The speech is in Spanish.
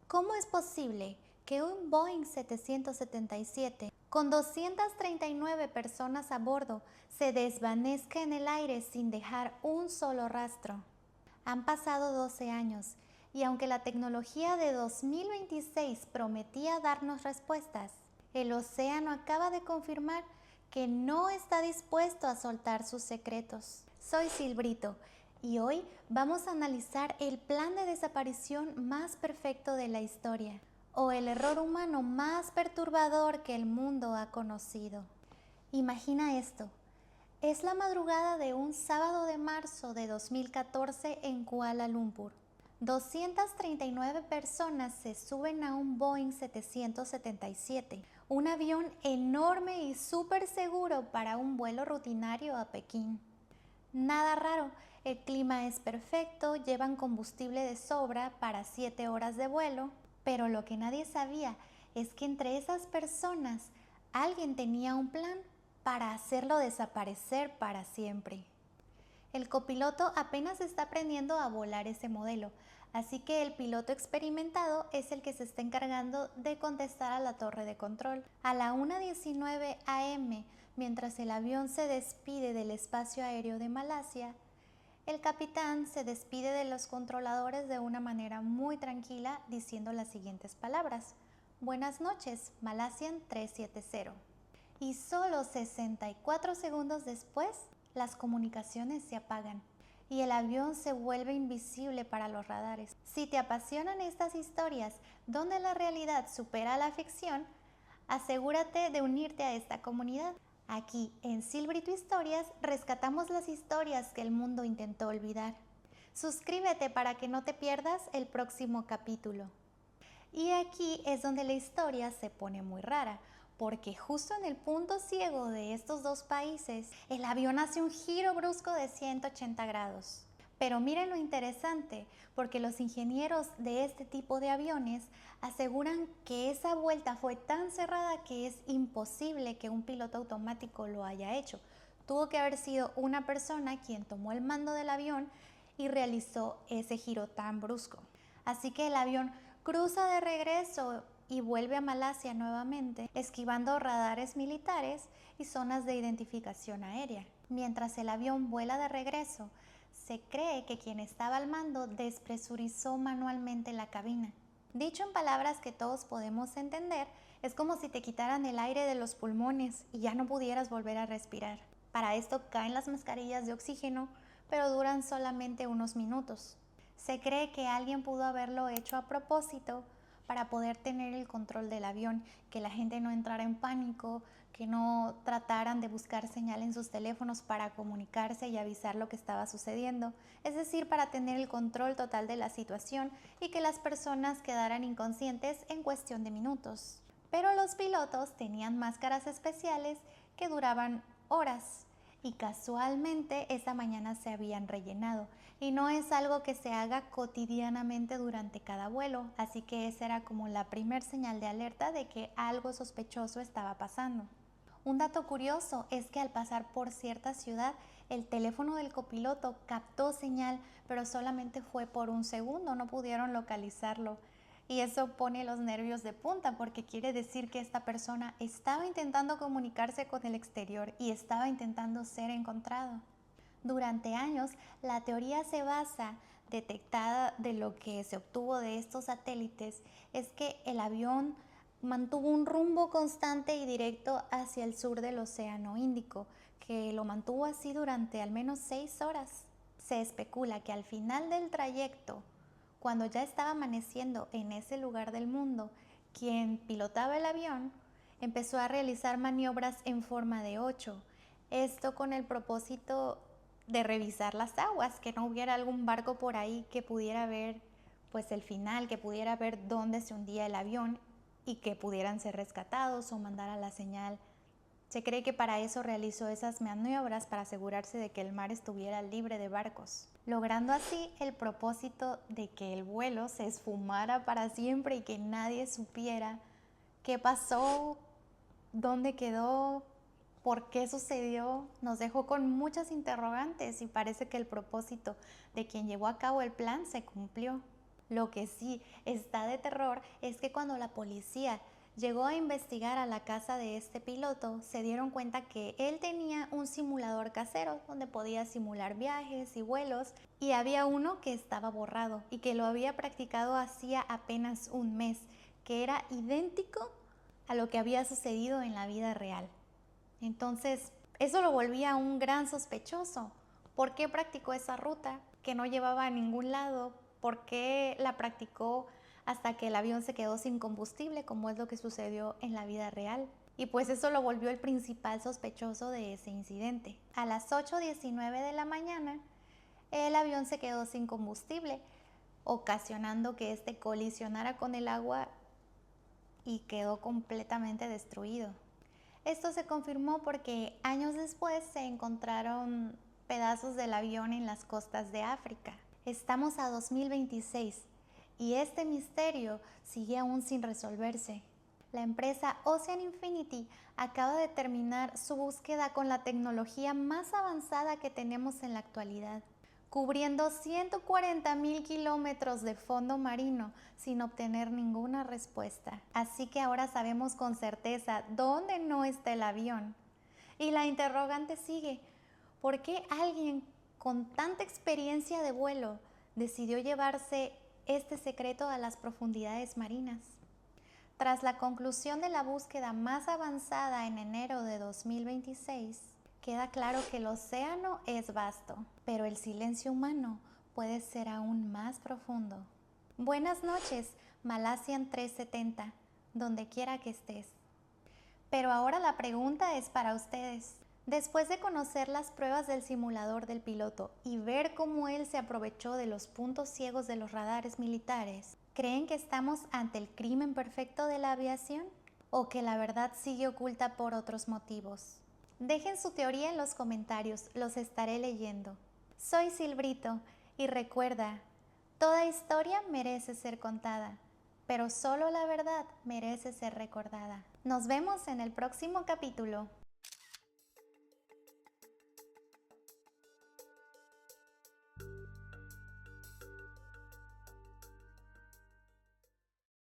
¿Cómo es posible que un Boeing 777 con 239 personas a bordo se desvanezca en el aire sin dejar un solo rastro? Han pasado 12 años y aunque la tecnología de 2026 prometía darnos respuestas, el océano acaba de confirmar que no está dispuesto a soltar sus secretos. Soy Silbrito y hoy vamos a analizar el plan de desaparición más perfecto de la historia, o el error humano más perturbador que el mundo ha conocido. Imagina esto. Es la madrugada de un sábado de marzo de 2014 en Kuala Lumpur. 239 personas se suben a un Boeing 777, un avión enorme y súper seguro para un vuelo rutinario a Pekín. Nada raro, el clima es perfecto, llevan combustible de sobra para 7 horas de vuelo, pero lo que nadie sabía es que entre esas personas alguien tenía un plan para hacerlo desaparecer para siempre. El copiloto apenas está aprendiendo a volar ese modelo, así que el piloto experimentado es el que se está encargando de contestar a la torre de control. A la 1:19 am, mientras el avión se despide del espacio aéreo de Malasia, el capitán se despide de los controladores de una manera muy tranquila diciendo las siguientes palabras: Buenas noches, Malaysian 370. Y solo 64 segundos después, las comunicaciones se apagan y el avión se vuelve invisible para los radares. Si te apasionan estas historias donde la realidad supera a la ficción, asegúrate de unirte a esta comunidad. Aquí en Silbrito Historias rescatamos las historias que el mundo intentó olvidar. Suscríbete para que no te pierdas el próximo capítulo. Y aquí es donde la historia se pone muy rara, porque justo en el punto ciego de estos dos países, el avión hace un giro brusco de 180 grados. Pero miren lo interesante, porque los ingenieros de este tipo de aviones aseguran que esa vuelta fue tan cerrada que es imposible que un piloto automático lo haya hecho. Tuvo que haber sido una persona quien tomó el mando del avión y realizó ese giro tan brusco. Así que el avión cruza de regreso y vuelve a Malasia nuevamente, esquivando radares militares y zonas de identificación aérea. Mientras el avión vuela de regreso, se cree que quien estaba al mando despresurizó manualmente la cabina. Dicho en palabras que todos podemos entender, es como si te quitaran el aire de los pulmones y ya no pudieras volver a respirar. Para esto caen las mascarillas de oxígeno, pero duran solamente unos minutos. Se cree que alguien pudo haberlo hecho a propósito para poder tener el control del avión, que la gente no entrara en pánico, que no trataran de buscar señal en sus teléfonos para comunicarse y avisar lo que estaba sucediendo, es decir, para tener el control total de la situación y que las personas quedaran inconscientes en cuestión de minutos. Pero los pilotos tenían máscaras especiales que duraban horas y casualmente esa mañana se habían rellenado, y no es algo que se haga cotidianamente durante cada vuelo, así que esa era como la primer señal de alerta de que algo sospechoso estaba pasando. Un dato curioso es que al pasar por cierta ciudad, el teléfono del copiloto captó señal, pero solamente fue por un segundo, no pudieron localizarlo. Y eso pone los nervios de punta porque quiere decir que esta persona estaba intentando comunicarse con el exterior y estaba intentando ser encontrado. Durante años, la teoría se basa, detectada de lo que se obtuvo de estos satélites, es que el avión mantuvo un rumbo constante y directo hacia el sur del Océano Índico, que lo mantuvo así durante al menos 6 horas. Se especula que al final del trayecto, cuando ya estaba amaneciendo en ese lugar del mundo, quien pilotaba el avión empezó a realizar maniobras en forma de 8, esto con el propósito de revisar las aguas, que no hubiera algún barco por ahí que pudiera ver pues el final, que pudiera ver dónde se hundía el avión y que pudieran ser rescatados o mandar a la señal. Se cree que para eso realizó esas maniobras, para asegurarse de que el mar estuviera libre de barcos, logrando así el propósito de que el vuelo se esfumara para siempre y que nadie supiera qué pasó, dónde quedó, por qué sucedió. Nos dejó con muchas interrogantes y parece que el propósito de quien llevó a cabo el plan se cumplió. Lo que sí está de terror es que cuando la policía llegó a investigar a la casa de este piloto, se dieron cuenta que él tenía un simulador casero donde podía simular viajes y vuelos, y había uno que estaba borrado y que lo había practicado hacía apenas un mes, que era idéntico a lo que había sucedido en la vida real. Entonces, eso lo volvía un gran sospechoso. ¿Por qué practicó esa ruta que no llevaba a ningún lado? ¿Por qué la practicó hasta que el avión se quedó sin combustible, como es lo que sucedió en la vida real? Y pues eso lo volvió el principal sospechoso de ese incidente. A las 8:19 de la mañana, el avión se quedó sin combustible, ocasionando que este colisionara con el agua y quedó completamente destruido. Esto se confirmó porque años después se encontraron pedazos del avión en las costas de África. Estamos a 2026 y este misterio sigue aún sin resolverse. La empresa Ocean Infinity acaba de terminar su búsqueda con la tecnología más avanzada que tenemos en la actualidad, cubriendo 140,000 kilómetros de fondo marino sin obtener ninguna respuesta. Así que ahora sabemos con certeza dónde no está el avión. Y la interrogante sigue: ¿por qué alguien con tanta experiencia de vuelo decidió llevarse este secreto a las profundidades marinas? Tras la conclusión de la búsqueda más avanzada en enero de 2026, queda claro que el océano es vasto, pero el silencio humano puede ser aún más profundo. Buenas noches, Malasian 370, donde quiera que estés. Pero ahora la pregunta es para ustedes. Después de conocer las pruebas del simulador del piloto y ver cómo él se aprovechó de los puntos ciegos de los radares militares, ¿creen que estamos ante el crimen perfecto de la aviación? ¿O que la verdad sigue oculta por otros motivos? Dejen su teoría en los comentarios, los estaré leyendo. Soy Silbrito y recuerda, toda historia merece ser contada, pero solo la verdad merece ser recordada. Nos vemos en el próximo capítulo.